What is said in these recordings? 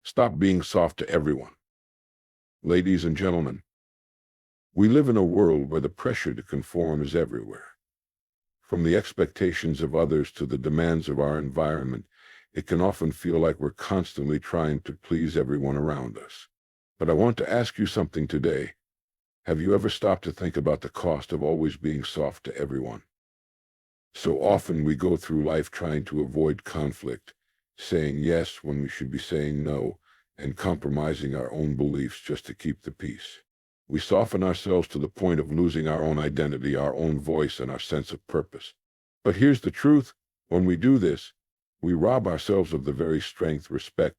Stop being soft to everyone. Ladies and gentlemen, we live in a world where the pressure to conform is everywhere. From the expectations of others to the demands of our environment, it can often feel like we're constantly trying to please everyone around us. But I want to ask you something today. Have you ever stopped to think about the cost of always being soft to everyone? So often we go through life trying to avoid conflict, saying yes when we should be saying no, and compromising our own beliefs just to keep the peace. We soften ourselves to the point of losing our own identity, our own voice, and our sense of purpose. But here's the truth. When we do this, we rob ourselves of the very strength, respect,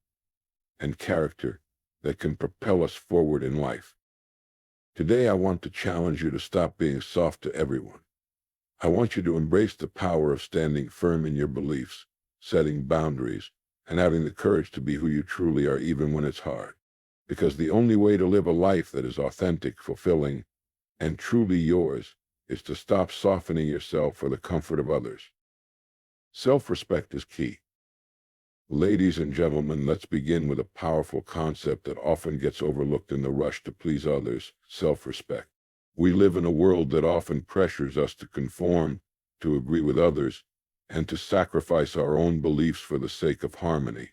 and character that can propel us forward in life. Today, I want to challenge you to stop being soft to everyone. I want you to embrace the power of standing firm in your beliefs, setting boundaries, and having the courage to be who you truly are even when it's hard. Because the only way to live a life that is authentic, fulfilling, and truly yours is to stop softening yourself for the comfort of others. Self-respect is key. Ladies and gentlemen, let's begin with a powerful concept that often gets overlooked in the rush to please others: self-respect. We live in a world that often pressures us to conform, to agree with others, and to sacrifice our own beliefs for the sake of harmony.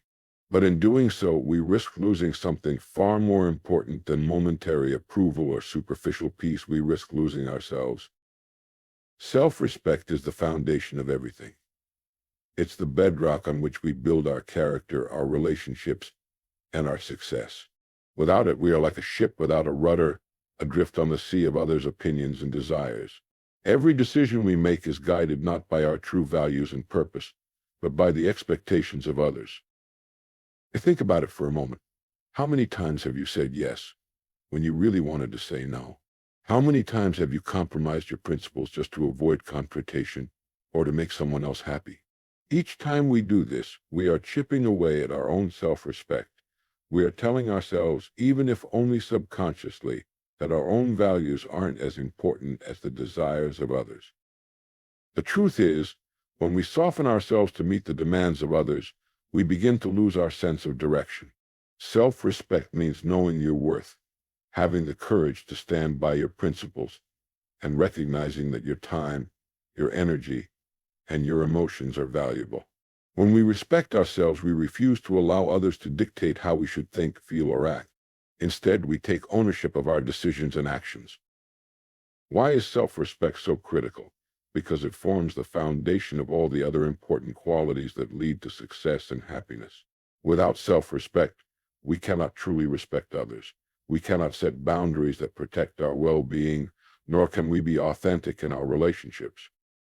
But in doing so, we risk losing something far more important than momentary approval or superficial peace. We risk losing ourselves. Self-respect is the foundation of everything. It's the bedrock on which we build our character, our relationships, and our success. Without it, we are like a ship without a rudder, adrift on the sea of others' opinions and desires. Every decision we make is guided not by our true values and purpose, but by the expectations of others. Think about it for a moment. How many times have you said yes when you really wanted to say no? How many times have you compromised your principles just to avoid confrontation or to make someone else happy? Each time we do this, we are chipping away at our own self-respect. We are telling ourselves, even if only subconsciously, that our own values aren't as important as the desires of others. The truth is, when we soften ourselves to meet the demands of others, we begin to lose our sense of direction. Self-respect means knowing your worth, having the courage to stand by your principles, and recognizing that your time, your energy, and your emotions are valuable. When we respect ourselves, we refuse to allow others to dictate how we should think, feel, or act. Instead, we take ownership of our decisions and actions. Why is self-respect so critical? Because it forms the foundation of all the other important qualities that lead to success and happiness. Without self-respect, we cannot truly respect others. We cannot set boundaries that protect our well-being, nor can we be authentic in our relationships.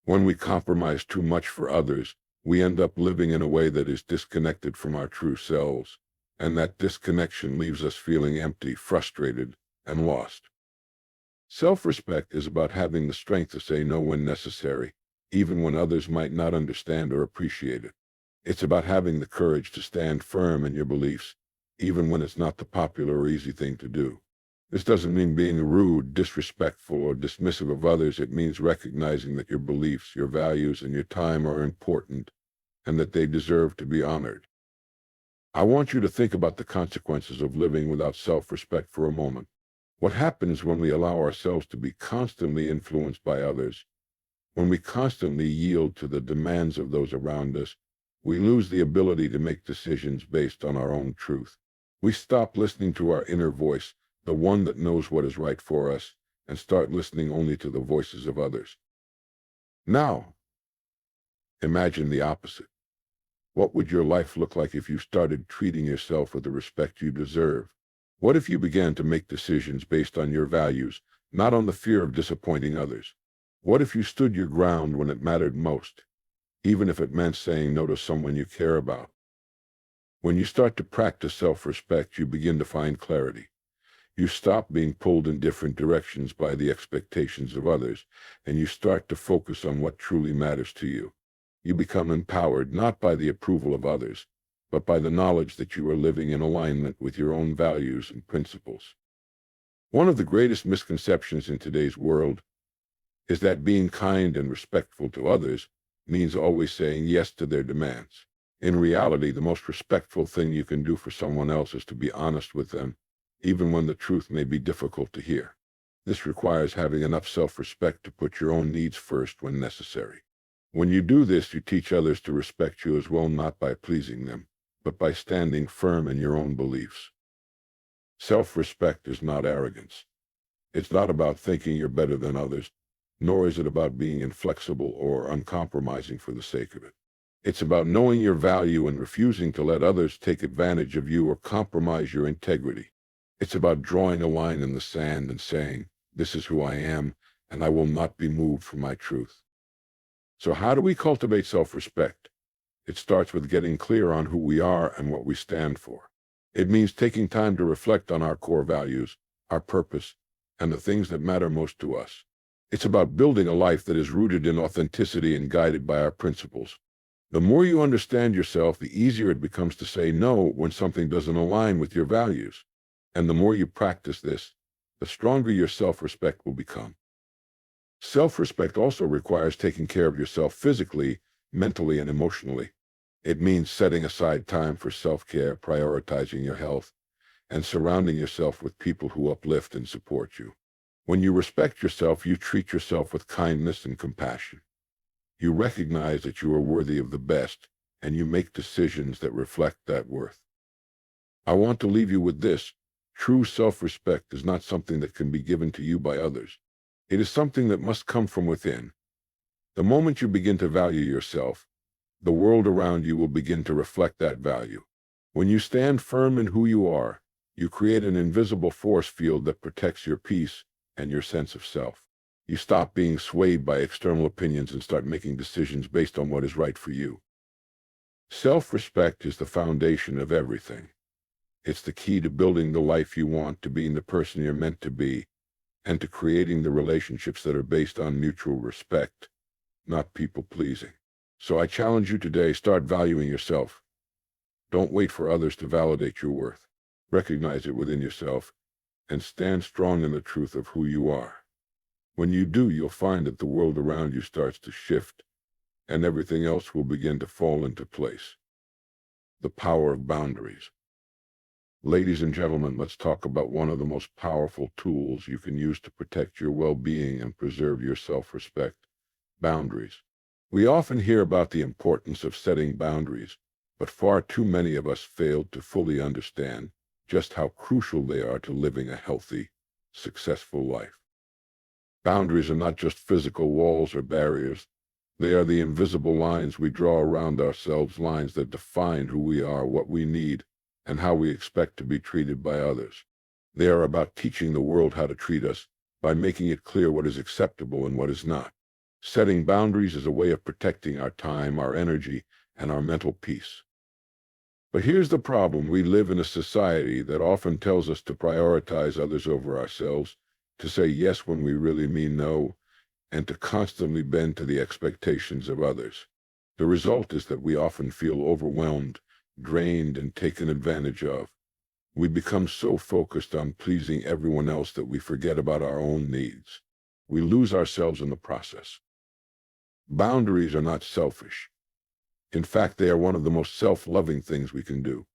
When we compromise too much for others, we end up living in a way that is disconnected from our true selves, and that disconnection leaves us feeling empty, frustrated, and lost. Self-respect is about having the strength to say no when necessary, even when others might not understand or appreciate it. It's about having the courage to stand firm in your beliefs, even when it's not the popular or easy thing to do. This doesn't mean being rude, disrespectful, or dismissive of others. It means recognizing that your beliefs, your values, and your time are important, and that they deserve to be honored. I want you to think about the consequences of living without self-respect for a moment. What happens when we allow ourselves to be constantly influenced by others? When we constantly yield to the demands of those around us, we lose the ability to make decisions based on our own truth. We stop listening to our inner voice, the one that knows what is right for us, and start listening only to the voices of others. Now, imagine the opposite. What would your life look like if you started treating yourself with the respect you deserve? What if you began to make decisions based on your values, not on the fear of disappointing others? What if you stood your ground when it mattered most, even if it meant saying no to someone you care about? When you start to practice self-respect, you begin to find clarity. You stop being pulled in different directions by the expectations of others, and you start to focus on what truly matters to you. You become empowered not by the approval of others, but by the knowledge that you are living in alignment with your own values and principles. One of the greatest misconceptions in today's world is that being kind and respectful to others means always saying yes to their demands. In reality, the most respectful thing you can do for someone else is to be honest with them, even when the truth may be difficult to hear. This requires having enough self-respect to put your own needs first when necessary. When you do this, you teach others to respect you as well, not by pleasing them, but by standing firm in your own beliefs. Self-respect is not arrogance. It's not about thinking you're better than others, nor is it about being inflexible or uncompromising for the sake of it. It's about knowing your value and refusing to let others take advantage of you or compromise your integrity. It's about drawing a line in the sand and saying, "This is who I am, and I will not be moved from my truth." So how do we cultivate self-respect? It starts with getting clear on who we are and what we stand for. It means taking time to reflect on our core values, our purpose, and the things that matter most to us. It's about building a life that is rooted in authenticity and guided by our principles. The more you understand yourself, the easier it becomes to say no when something doesn't align with your values. And the more you practice this, the stronger your self-respect will become. Self-respect also requires taking care of yourself physically, mentally, and emotionally. It means setting aside time for self-care, prioritizing your health, and surrounding yourself with people who uplift and support you. When you respect yourself, you treat yourself with kindness and compassion. You recognize that you are worthy of the best, and you make decisions that reflect that worth. I want to leave you with this. True self-respect is not something that can be given to you by others. It is something that must come from within. The moment you begin to value yourself, the world around you will begin to reflect that value. When you stand firm in who you are, you create an invisible force field that protects your peace and your sense of self. You stop being swayed by external opinions and start making decisions based on what is right for you. Self-respect is the foundation of everything. It's the key to building the life you want, to being the person you're meant to be, and to creating the relationships that are based on mutual respect, not people-pleasing. So I challenge you today, start valuing yourself. Don't wait for others to validate your worth. Recognize it within yourself, and stand strong in the truth of who you are. When you do, you'll find that the world around you starts to shift, and everything else will begin to fall into place. The power of boundaries. Ladies and gentlemen, let's talk about one of the most powerful tools you can use to protect your well-being and preserve your self-respect: boundaries. We often hear about the importance of setting boundaries, but far too many of us fail to fully understand just how crucial they are to living a healthy, successful life. Boundaries are not just physical walls or barriers. They are the invisible lines we draw around ourselves, lines that define who we are, what we need, and how we expect to be treated by others. They are about teaching the world how to treat us by making it clear what is acceptable and what is not. Setting boundaries is a way of protecting our time, our energy, and our mental peace. But here's the problem. We live in a society that often tells us to prioritize others over ourselves, to say yes when we really mean no, and to constantly bend to the expectations of others. The result is that we often feel overwhelmed, drained, and taken advantage of. We become so focused on pleasing everyone else that we forget about our own needs. We lose ourselves in the process. Boundaries are not selfish. In fact, they are one of the most self-loving things we can do.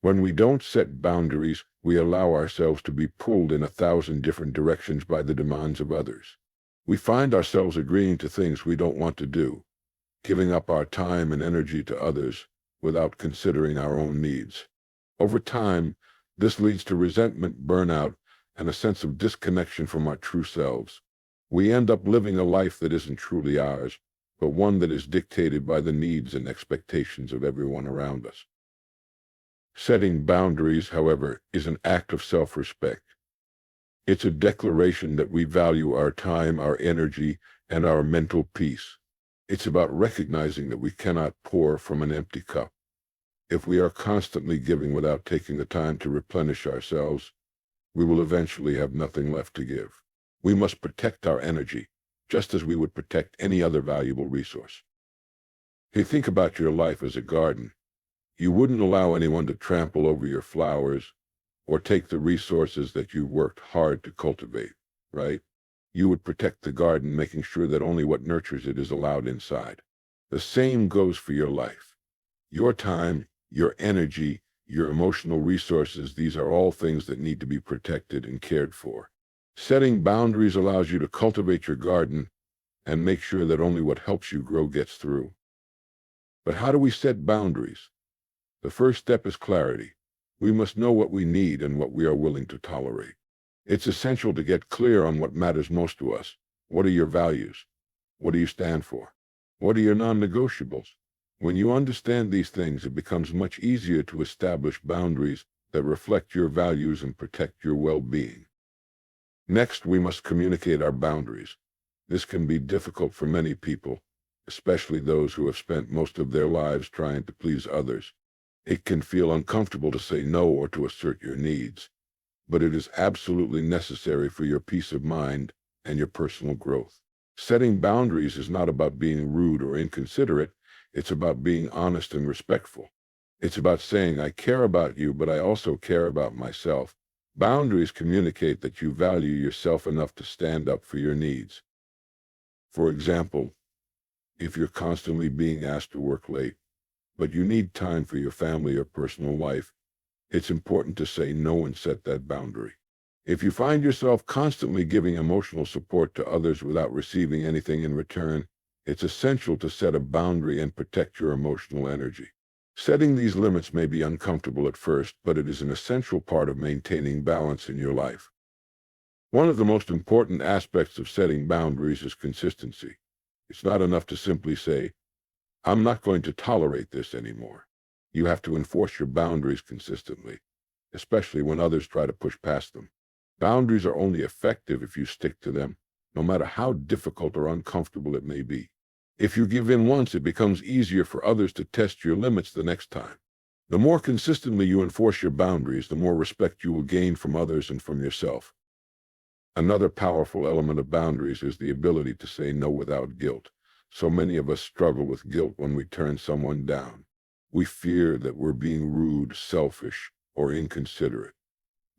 When we don't set boundaries, we allow ourselves to be pulled in 1,000 different directions by the demands of others. We find ourselves agreeing to things we don't want to do, giving up our time and energy to others without considering our own needs. Over time, this leads to resentment, burnout, and a sense of disconnection from our true selves. We end up living a life that isn't truly ours, but one that is dictated by the needs and expectations of everyone around us. Setting boundaries, however, is an act of self-respect. It's a declaration that we value our time, our energy, and our mental peace. It's about recognizing that we cannot pour from an empty cup. If we are constantly giving without taking the time to replenish ourselves, we will eventually have nothing left to give. We must protect our energy, just as we would protect any other valuable resource. Hey, think about your life as a garden. You wouldn't allow anyone to trample over your flowers or take the resources that you've worked hard to cultivate, right? You would protect the garden, making sure that only what nurtures it is allowed inside. The same goes for your life. Your time, your energy, your emotional resources, these are all things that need to be protected and cared for. Setting boundaries allows you to cultivate your garden and make sure that only what helps you grow gets through. But how do we set boundaries? The first step is clarity. We must know what we need and what we are willing to tolerate. It's essential to get clear on what matters most to us. What are your values? What do you stand for? What are your non-negotiables? When you understand these things, it becomes much easier to establish boundaries that reflect your values and protect your well-being. Next, we must communicate our boundaries. This can be difficult for many people, especially those who have spent most of their lives trying to please others. It can feel uncomfortable to say no or to assert your needs, but it is absolutely necessary for your peace of mind and your personal growth. Setting boundaries is not about being rude or inconsiderate. It's about being honest and respectful. It's about saying, I care about you, but I also care about myself. Boundaries communicate that you value yourself enough to stand up for your needs. For example, if you're constantly being asked to work late, but you need time for your family or personal life, it's important to say no and set that boundary. If you find yourself constantly giving emotional support to others without receiving anything in return, it's essential to set a boundary and protect your emotional energy. Setting these limits may be uncomfortable at first, but it is an essential part of maintaining balance in your life. One of the most important aspects of setting boundaries is consistency. It's not enough to simply say, I'm not going to tolerate this anymore. You have to enforce your boundaries consistently, especially when others try to push past them. Boundaries are only effective if you stick to them, no matter how difficult or uncomfortable it may be. If you give in once, it becomes easier for others to test your limits the next time. The more consistently you enforce your boundaries, the more respect you will gain from others and from yourself. Another powerful element of boundaries is the ability to say no without guilt. So many of us struggle with guilt when we turn someone down. We fear that we're being rude, selfish, or inconsiderate.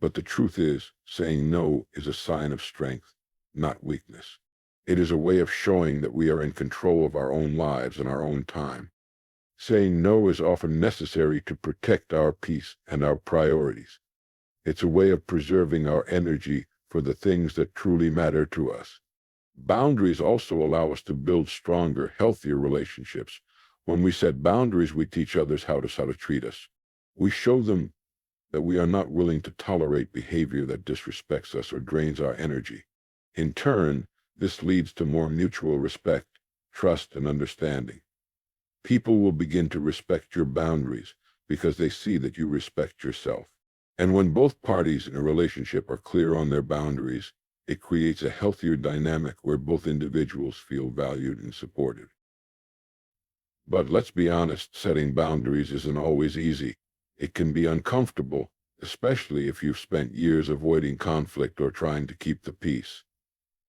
But the truth is, saying no is a sign of strength, not weakness. It is a way of showing that we are in control of our own lives and our own time. Saying no is often necessary to protect our peace and our priorities. It's a way of preserving our energy for the things that truly matter to us. Boundaries also allow us to build stronger, healthier relationships. When we set boundaries, we teach others how to treat us. We show them that we are not willing to tolerate behavior that disrespects us or drains our energy. In turn, this leads to more mutual respect, trust, and understanding. People will begin to respect your boundaries because they see that you respect yourself. And when both parties in a relationship are clear on their boundaries, it creates a healthier dynamic where both individuals feel valued and supported. But let's be honest, setting boundaries isn't always easy. It can be uncomfortable, especially if you've spent years avoiding conflict or trying to keep the peace.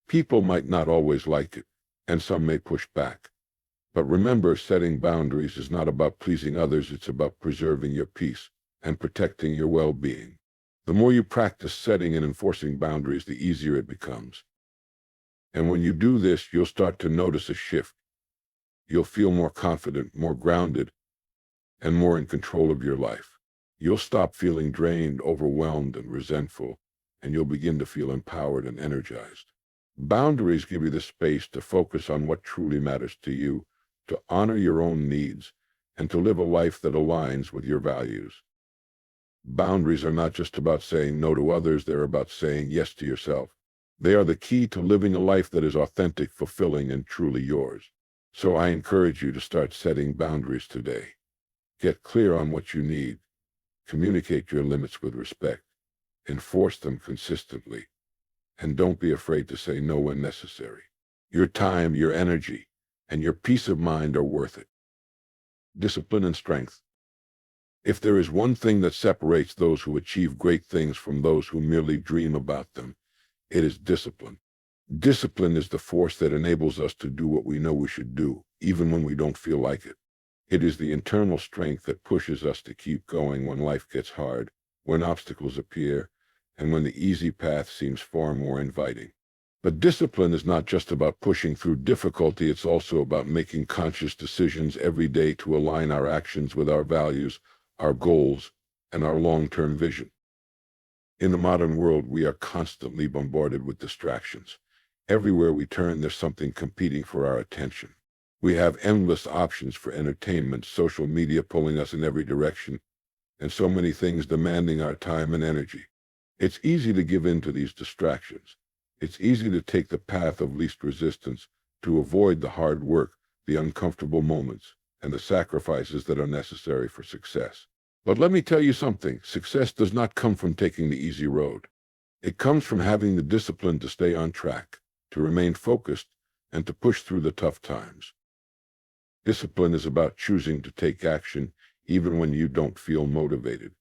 People might not always like it, and some may push back. But remember, setting boundaries is not about pleasing others, it's about preserving your peace and protecting your well-being. The more you practice setting and enforcing boundaries, the easier it becomes. And when you do this, you'll start to notice a shift. You'll feel more confident, more grounded, and more in control of your life. You'll stop feeling drained, overwhelmed, and resentful, and you'll begin to feel empowered and energized. Boundaries give you the space to focus on what truly matters to you, to honor your own needs, and to live a life that aligns with your values. Boundaries are not just about saying no to others, they're about saying yes to yourself. They are the key to living a life that is authentic, fulfilling, and truly yours. So I encourage you to start setting boundaries today. Get clear on what you need. Communicate your limits with respect. Enforce them consistently. And don't be afraid to say no when necessary. Your time, your energy, and your peace of mind are worth it. Discipline and strength. If there is one thing that separates those who achieve great things from those who merely dream about them, it is discipline. Discipline is the force that enables us to do what we know we should do, even when we don't feel like it. It is the internal strength that pushes us to keep going when life gets hard, when obstacles appear, and when the easy path seems far more inviting. But discipline is not just about pushing through difficulty, it's also about making conscious decisions every day to align our actions with our values, our goals, and our long-term vision. In the modern world, we are constantly bombarded with distractions. Everywhere we turn, there's something competing for our attention. We have endless options for entertainment, social media pulling us in every direction, and so many things demanding our time and energy. It's easy to give in to these distractions. It's easy to take the path of least resistance, to avoid the hard work, the uncomfortable moments, and the sacrifices that are necessary for success. But let me tell you something, success does not come from taking the easy road. It comes from having the discipline to stay on track, to remain focused, and to push through the tough times. Discipline is about choosing to take action even when you don't feel motivated.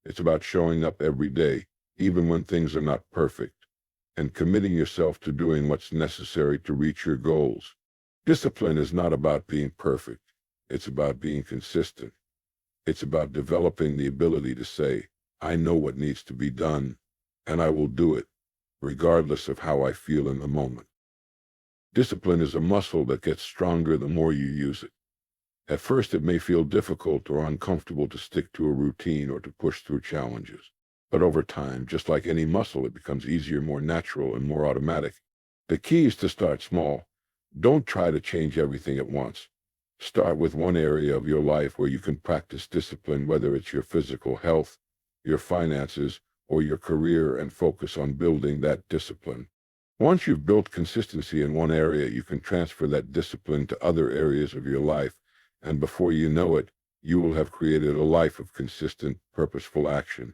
It's about showing up every day, even when things are not perfect, and committing yourself to doing what's necessary to reach your goals. Discipline is not about being perfect. It's about being consistent. It's about developing the ability to say, I know what needs to be done, and I will do it, regardless of how I feel in the moment. Discipline is a muscle that gets stronger the more you use it. At first, it may feel difficult or uncomfortable to stick to a routine or to push through challenges. But over time, just like any muscle, it becomes easier, more natural, and more automatic. The key is to start small. Don't try to change everything at once. Start with one area of your life where you can practice discipline, whether it's your physical health, your finances, or your career, and focus on building that discipline. Once you've built consistency in one area, you can transfer that discipline to other areas of your life, and before you know it, you will have created a life of consistent, purposeful action.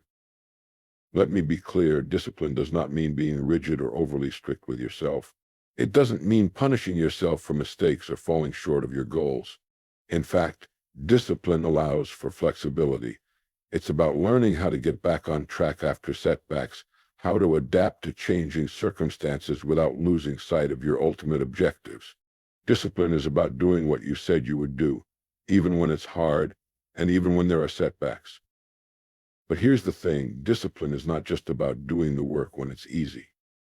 Let me be clear, discipline does not mean being rigid or overly strict with yourself. It doesn't mean punishing yourself for mistakes or falling short of your goals. In fact, discipline allows for flexibility. It's about learning how to get back on track after setbacks, how to adapt to changing circumstances without losing sight of your ultimate objectives. Discipline is about doing what you said you would do, even when it's hard, and even when there are setbacks. But here's the thing, discipline is not just about doing the work when it's easy.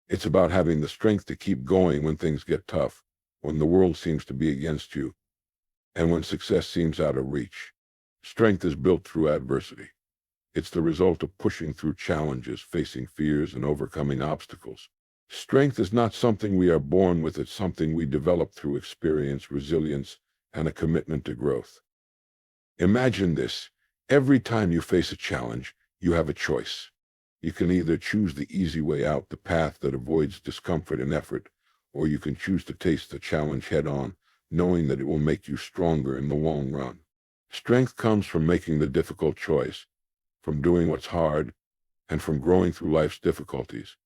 It's about having the strength to keep going when things get tough, when the world seems to be against you, and when success seems out of reach. Strength is built through adversity. It's the result of pushing through challenges, facing fears, and overcoming obstacles. Strength is not something we are born with, it's something we develop through experience, resilience, and a commitment to growth. Imagine this. Every time you face a challenge, you have a choice. You can either choose the easy way out, the path that avoids discomfort and effort, or you can choose to face the challenge head-on, knowing that it will make you stronger in the long run. Strength comes from making the difficult choice, from doing what's hard, and from growing through life's difficulties.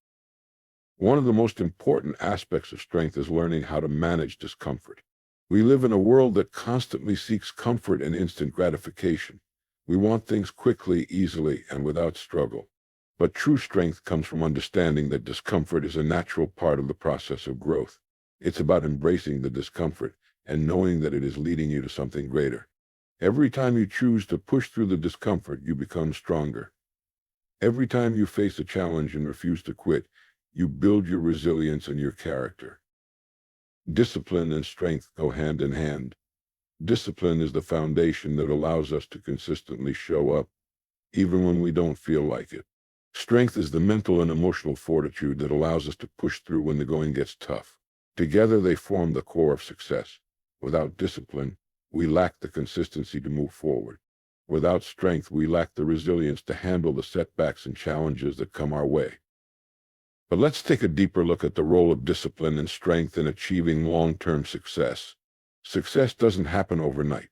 One of the most important aspects of strength is learning how to manage discomfort. We live in a world that constantly seeks comfort and instant gratification. We want things quickly, easily, and without struggle. But true strength comes from understanding that discomfort is a natural part of the process of growth. It's about embracing the discomfort and knowing that it is leading you to something greater. Every time you choose to push through the discomfort, you become stronger. Every time you face a challenge and refuse to quit, you build your resilience and your character. Discipline and strength go hand in hand. Discipline is the foundation that allows us to consistently show up, even when we don't feel like it. Strength is the mental and emotional fortitude that allows us to push through when the going gets tough. Together they form the core of success. Without discipline, we lack the consistency to move forward. Without strength, we lack the resilience to handle the setbacks and challenges that come our way. But let's take a deeper look at the role of discipline and strength in achieving long-term success. Success doesn't happen overnight.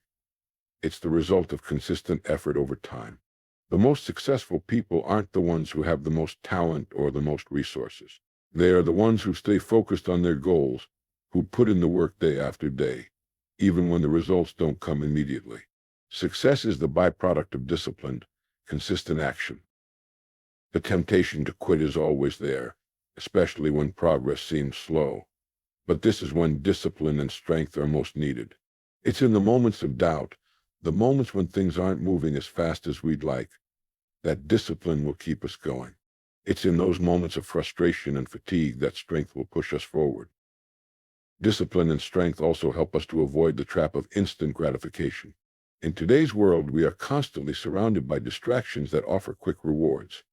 It's the result of consistent effort over time. The most successful people aren't the ones who have the most talent or the most resources. They are the ones who stay focused on their goals, who put in the work day after day, even when the results don't come immediately. Success is the byproduct of disciplined, consistent action. The temptation to quit is always there, especially when progress seems slow. But this is when discipline and strength are most needed. It's in the moments of doubt, the moments when things aren't moving as fast as we'd like, that discipline will keep us going. It's in those moments of frustration and fatigue that strength will push us forward. Discipline and strength also help us to avoid the trap of instant gratification. In today's world, we are constantly surrounded by distractions that offer quick rewards.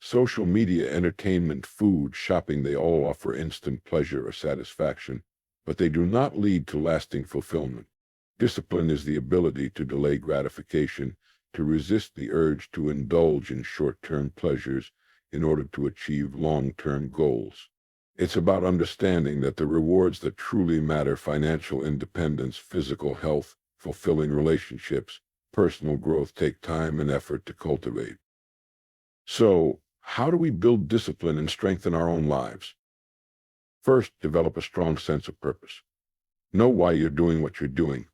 Social media, entertainment, food, shopping, they all offer instant pleasure or satisfaction, but they do not lead to lasting fulfillment. Discipline is the ability to delay gratification, to resist the urge to indulge in short-term pleasures in order to achieve long-term goals. It's about understanding that the rewards that truly matter, financial independence, physical health, fulfilling relationships, personal growth, take time and effort to cultivate. So, how do we build discipline and strengthen our own lives? First, develop a strong sense of purpose. Know why you're doing what you're doing.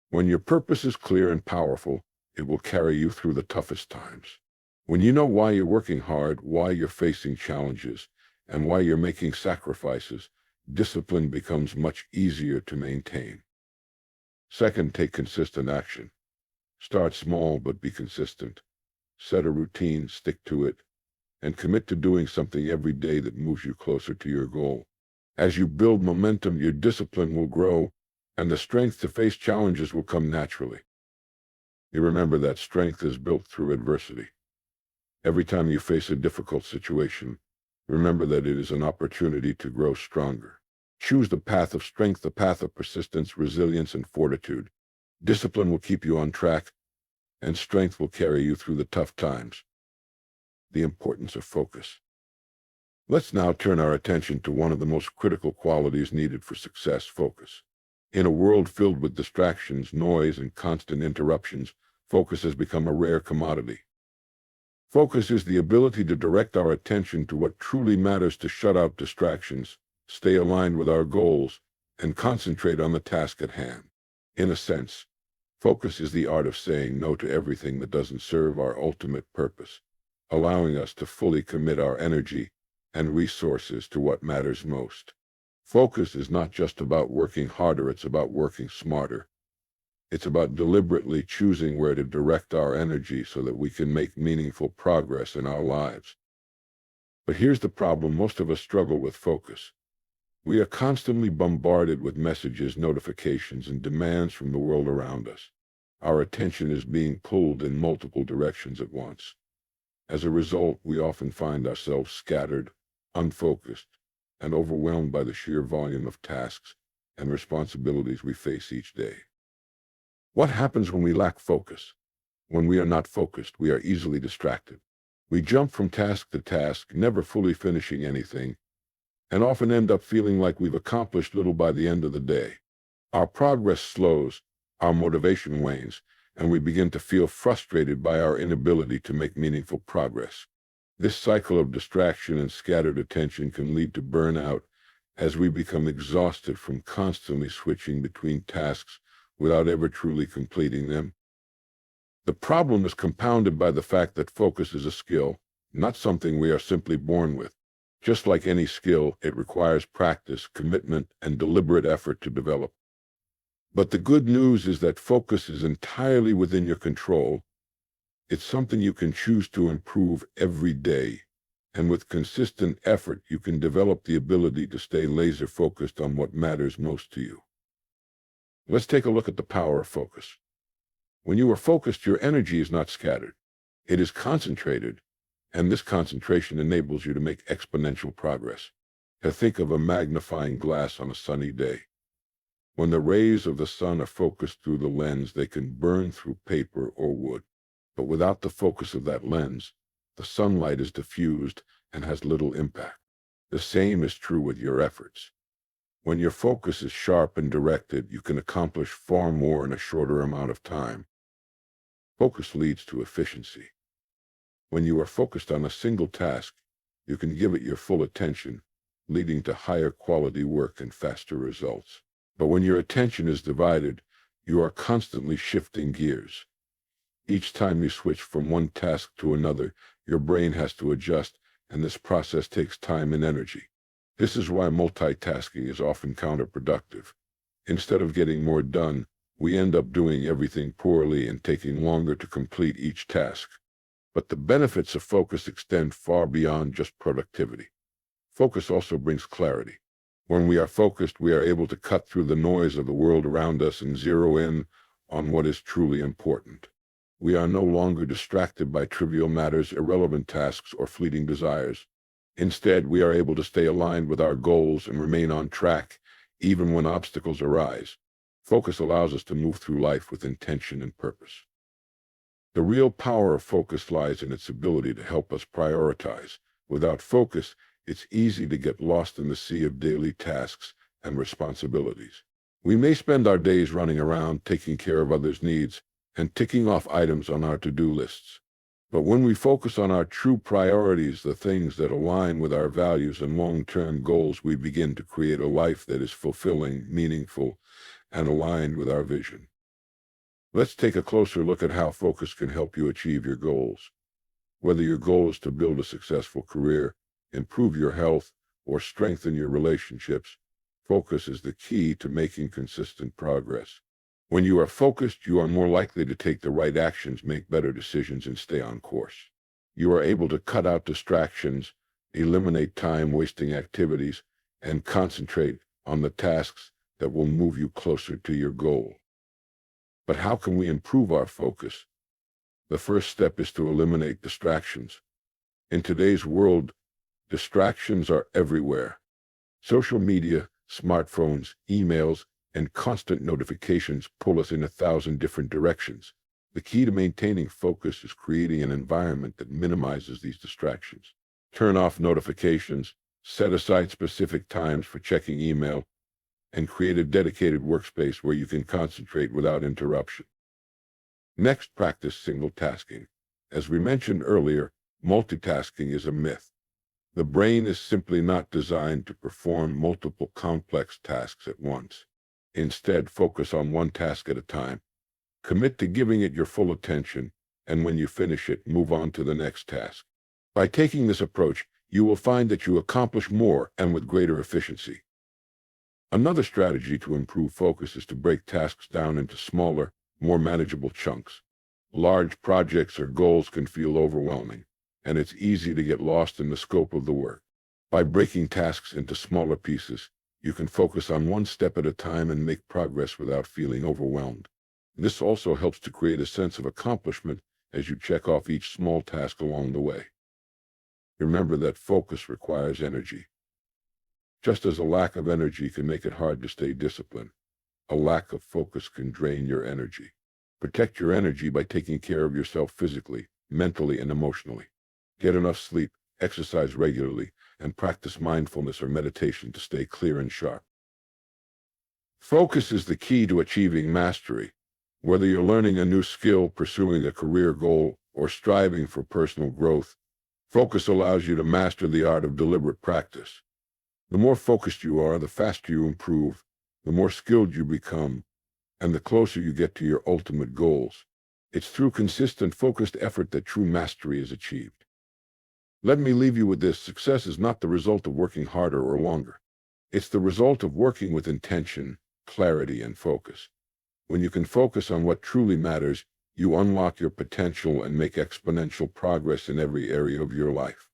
When your purpose is clear and powerful, it will carry you through the toughest times. When you know why you're working hard, why you're facing challenges, and why you're making sacrifices, discipline becomes much easier to maintain. Second, take consistent action. Start small but be consistent. Set a routine, stick to it, and commit to doing something every day that moves you closer to your goal. As you build momentum, your discipline will grow, and the strength to face challenges will come naturally. You remember that strength is built through adversity. Every time you face a difficult situation, remember that it is an opportunity to grow stronger. Choose the path of strength, the path of persistence, resilience, and fortitude. Discipline will keep you on track, and strength will carry you through the tough times. The importance of focus. Let's now turn our attention to one of the most critical qualities needed for success: focus. In a world filled with distractions, noise, and constant interruptions, focus has become a rare commodity. Focus is the ability to direct our attention to what truly matters, to shut out distractions, stay aligned with our goals, and concentrate on the task at hand. In a sense, focus is the art of saying no to everything that doesn't serve our ultimate purpose, allowing us to fully commit our energy and resources to what matters most. Focus is not just about working harder, it's about working smarter. It's about deliberately choosing where to direct our energy so that we can make meaningful progress in our lives. But here's the problem: most of us struggle with focus. We are constantly bombarded with messages, notifications, and demands from the world around us. Our attention is being pulled in multiple directions at once. As a result, we often find ourselves scattered, unfocused, and overwhelmed by the sheer volume of tasks and responsibilities we face each day. What happens when we lack focus? When we are not focused, we are easily distracted. We jump from task to task, never fully finishing anything, and often end up feeling like we've accomplished little by the end of the day. Our progress slows, our motivation wanes, and we begin to feel frustrated by our inability to make meaningful progress. This cycle of distraction and scattered attention can lead to burnout, as we become exhausted from constantly switching between tasks without ever truly completing them. The problem is compounded by the fact that focus is a skill, not something we are simply born with. Just like any skill, it requires practice, commitment, and deliberate effort to develop. But the good news is that focus is entirely within your control. It's something you can choose to improve every day, and with consistent effort, you can develop the ability to stay laser-focused on what matters most to you. Let's take a look at the power of focus. When you are focused, your energy is not scattered. It is concentrated, and this concentration enables you to make exponential progress. Think of a magnifying glass on a sunny day. When the rays of the sun are focused through the lens, they can burn through paper or wood. But without the focus of that lens, the sunlight is diffused and has little impact. The same is true with your efforts. When your focus is sharp and directed, you can accomplish far more in a shorter amount of time. Focus leads to efficiency. When you are focused on a single task, you can give it your full attention, leading to higher quality work and faster results. But when your attention is divided, you are constantly shifting gears. Each time you switch from one task to another, your brain has to adjust, and this process takes time and energy. This is why multitasking is often counterproductive. Instead of getting more done, we end up doing everything poorly and taking longer to complete each task. But the benefits of focus extend far beyond just productivity. Focus also brings clarity. When we are focused, we are able to cut through the noise of the world around us and zero in on what is truly important. We are no longer distracted by trivial matters, irrelevant tasks, or fleeting desires. Instead, we are able to stay aligned with our goals and remain on track, even when obstacles arise. Focus allows us to move through life with intention and purpose. The real power of focus lies in its ability to help us prioritize. Without focus, it's easy to get lost in the sea of daily tasks and responsibilities. We may spend our days running around, taking care of others' needs, and ticking off items on our to-do lists. But when we focus on our true priorities, the things that align with our values and long-term goals, we begin to create a life that is fulfilling, meaningful, and aligned with our vision. Let's take a closer look at how focus can help you achieve your goals. Whether your goal is to build a successful career, improve your health, or strengthen your relationships, focus is the key to making consistent progress. When you are focused, you are more likely to take the right actions, make better decisions, and stay on course. You are able to cut out distractions, eliminate time-wasting activities, and concentrate on the tasks that will move you closer to your goal. But how can we improve our focus? The first step is to eliminate distractions. In today's world, distractions are everywhere. Social media, smartphones, emails, and constant notifications pull us in 1,000 different directions. The key to maintaining focus is creating an environment that minimizes these distractions. Turn off notifications, set aside specific times for checking email, and create a dedicated workspace where you can concentrate without interruption. Next, practice single tasking. As we mentioned earlier, multitasking is a myth. The brain is simply not designed to perform multiple complex tasks at once. Instead, focus on one task at a time. Commit to giving it your full attention, and when you finish it, move on to the next task. By taking this approach, you will find that you accomplish more and with greater efficiency. Another strategy to improve focus is to break tasks down into smaller, more manageable chunks. Large projects or goals can feel overwhelming, and it's easy to get lost in the scope of the work. By breaking tasks into smaller pieces, you can focus on one step at a time and make progress without feeling overwhelmed. This also helps to create a sense of accomplishment as you check off each small task along the way. Remember that focus requires energy. Just as a lack of energy can make it hard to stay disciplined, a lack of focus can drain your energy. Protect your energy by taking care of yourself physically, mentally, and emotionally. Get enough sleep, exercise regularly, and practice mindfulness or meditation to stay clear and sharp. Focus is the key to achieving mastery. Whether you're learning a new skill, pursuing a career goal, or striving for personal growth, focus allows you to master the art of deliberate practice. The more focused you are, the faster you improve, the more skilled you become, and the closer you get to your ultimate goals. It's through consistent, focused effort that true mastery is achieved. Let me leave you with this: success is not the result of working harder or longer. It's the result of working with intention, clarity, and focus. When you can focus on what truly matters, you unlock your potential and make exponential progress in every area of your life.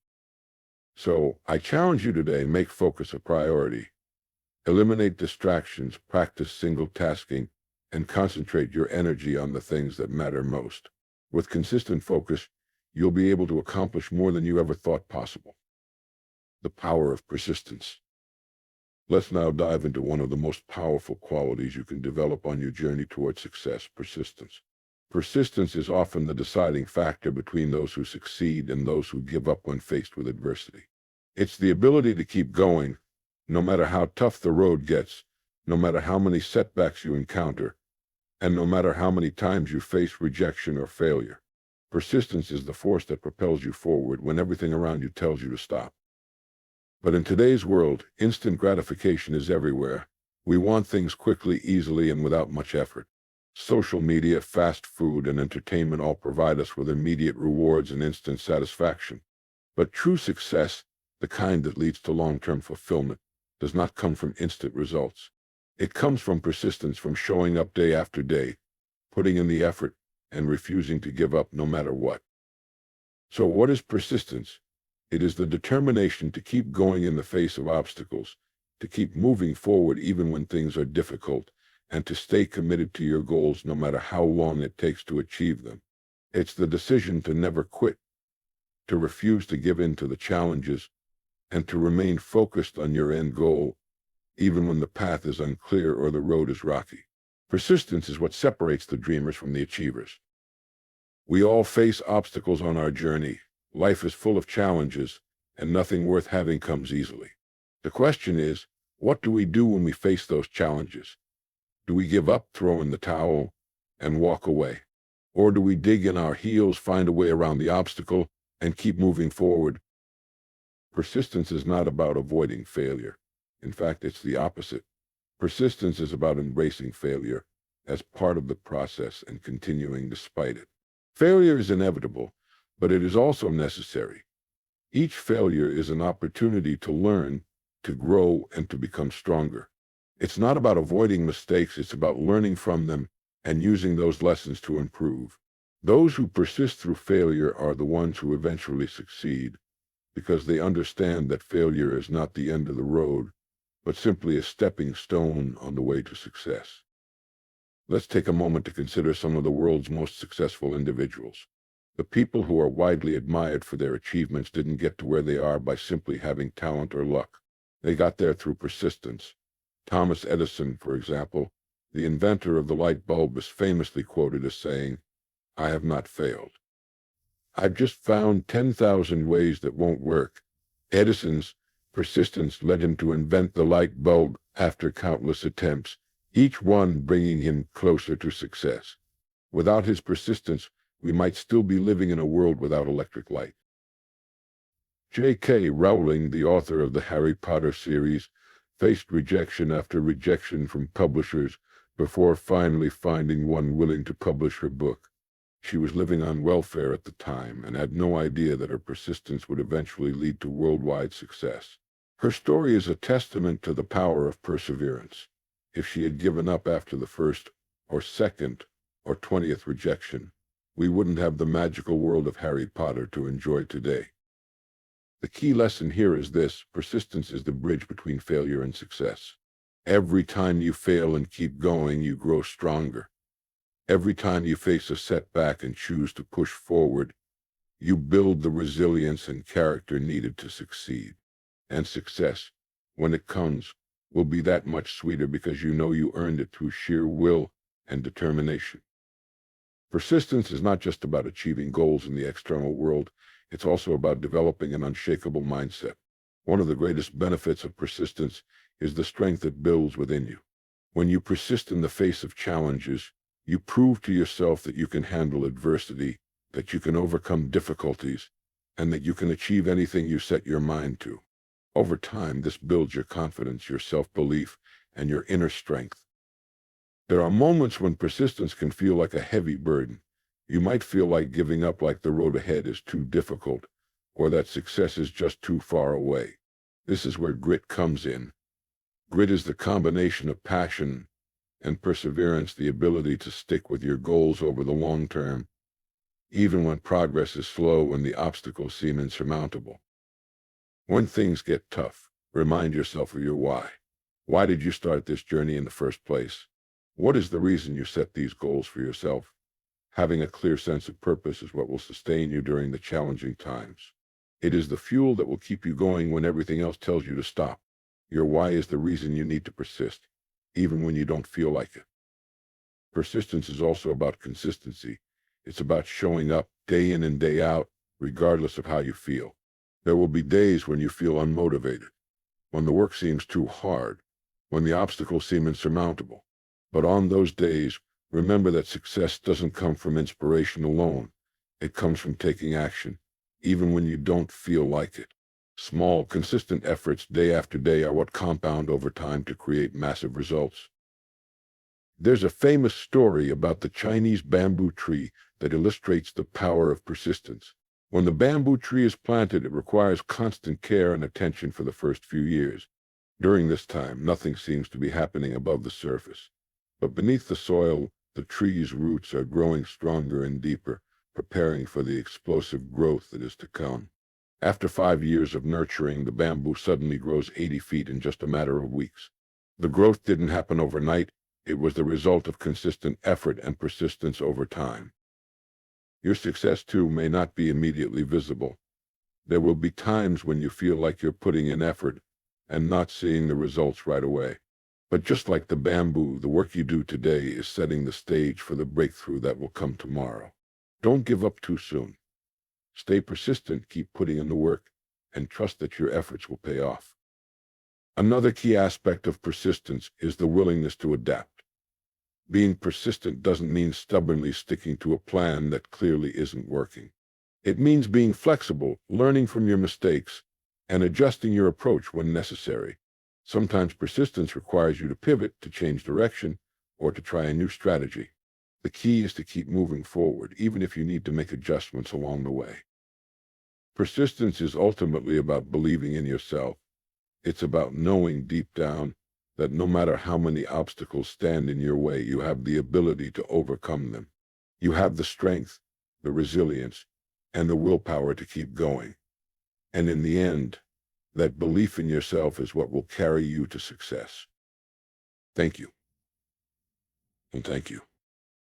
So, I challenge you today: make focus a priority. Eliminate distractions, practice single tasking, and concentrate your energy on the things that matter most. With consistent focus, you'll be able to accomplish more than you ever thought possible. The power of persistence. Let's now dive into one of the most powerful qualities you can develop on your journey toward success: persistence. Persistence is often the deciding factor between those who succeed and those who give up when faced with adversity. It's the ability to keep going, no matter how tough the road gets, no matter how many setbacks you encounter, and no matter how many times you face rejection or failure. Persistence is the force that propels you forward when everything around you tells you to stop. But in today's world, instant gratification is everywhere. We want things quickly, easily, and without much effort. Social media, fast food, and entertainment all provide us with immediate rewards and instant satisfaction. But true success, the kind that leads to long-term fulfillment, does not come from instant results. It comes from persistence, from showing up day after day, putting in the effort, and refusing to give up no matter what. So what is persistence? It is the determination to keep going in the face of obstacles, to keep moving forward even when things are difficult, and to stay committed to your goals no matter how long it takes to achieve them. It's the decision to never quit, to refuse to give in to the challenges, and to remain focused on your end goal, even when the path is unclear or the road is rocky. Persistence is what separates the dreamers from the achievers. We all face obstacles on our journey. Life is full of challenges, and nothing worth having comes easily. The question is, what do we do when we face those challenges? Do we give up, throw in the towel, and walk away? Or do we dig in our heels, find a way around the obstacle, and keep moving forward? Persistence is not about avoiding failure. In fact, it's the opposite. Persistence is about embracing failure as part of the process and continuing despite it. Failure is inevitable, but it is also necessary. Each failure is an opportunity to learn, to grow, and to become stronger. It's not about avoiding mistakes, it's about learning from them and using those lessons to improve. Those who persist through failure are the ones who eventually succeed, because they understand that failure is not the end of the road, but simply a stepping stone on the way to success. Let's take a moment to consider some of the world's most successful individuals. The people who are widely admired for their achievements didn't get to where they are by simply having talent or luck. They got there through persistence. Thomas Edison, for example, the inventor of the light bulb, is famously quoted as saying, "I have not failed. I've just found 10,000 ways that won't work." Edison's persistence led him to invent the light bulb after countless attempts, each one bringing him closer to success. Without his persistence, we might still be living in a world without electric light. J.K. Rowling, the author of the Harry Potter series, faced rejection after rejection from publishers before finally finding one willing to publish her book. She was living on welfare at the time and had no idea that her persistence would eventually lead to worldwide success. Her story is a testament to the power of perseverance. If she had given up after the first or second or 20th rejection, we wouldn't have the magical world of Harry Potter to enjoy today. The key lesson here is this: persistence is the bridge between failure and success. Every time you fail and keep going, you grow stronger. Every time you face a setback and choose to push forward, you build the resilience and character needed to succeed. And success, when it comes, will be that much sweeter because you know you earned it through sheer will and determination. Persistence is not just about achieving goals in the external world, it's also about developing an unshakable mindset. One of the greatest benefits of persistence is the strength it builds within you. When you persist in the face of challenges, you prove to yourself that you can handle adversity, that you can overcome difficulties, and that you can achieve anything you set your mind to. Over time, this builds your confidence, your self-belief, and your inner strength. There are moments when persistence can feel like a heavy burden. You might feel like giving up, like the road ahead is too difficult, or that success is just too far away. This is where grit comes in. Grit is the combination of passion and perseverance, the ability to stick with your goals over the long term, even when progress is slow and the obstacles seem insurmountable. When things get tough, remind yourself of your why. Why did you start this journey in the first place? What is the reason you set these goals for yourself? Having a clear sense of purpose is what will sustain you during the challenging times. It is the fuel that will keep you going when everything else tells you to stop. Your why is the reason you need to persist, even when you don't feel like it. Persistence is also about consistency. It's about showing up day in and day out, regardless of how you feel. There will be days when you feel unmotivated, when the work seems too hard, when the obstacles seem insurmountable. But on those days, remember that success doesn't come from inspiration alone. It comes from taking action, even when you don't feel like it. Small, consistent efforts day after day are what compound over time to create massive results. There's a famous story about the Chinese bamboo tree that illustrates the power of persistence. When the bamboo tree is planted, it requires constant care and attention for the first few years. During this time, nothing seems to be happening above the surface. But beneath the soil, the tree's roots are growing stronger and deeper, preparing for the explosive growth that is to come. After 5 years of nurturing, the bamboo suddenly grows 80 feet in just a matter of weeks. The growth didn't happen overnight. It was the result of consistent effort and persistence over time. Your success, too, may not be immediately visible. There will be times when you feel like you're putting in effort and not seeing the results right away. But just like the bamboo, the work you do today is setting the stage for the breakthrough that will come tomorrow. Don't give up too soon. Stay persistent, keep putting in the work, and trust that your efforts will pay off. Another key aspect of persistence is the willingness to adapt. Being persistent doesn't mean stubbornly sticking to a plan that clearly isn't working. It means being flexible, learning from your mistakes, and adjusting your approach when necessary. Sometimes persistence requires you to pivot, to change direction, or to try a new strategy. The key is to keep moving forward, even if you need to make adjustments along the way. Persistence is ultimately about believing in yourself. It's about knowing deep down that no matter how many obstacles stand in your way, you have the ability to overcome them. You have the strength, the resilience, and the willpower to keep going. And in the end, that belief in yourself is what will carry you to success. Thank you. And thank you.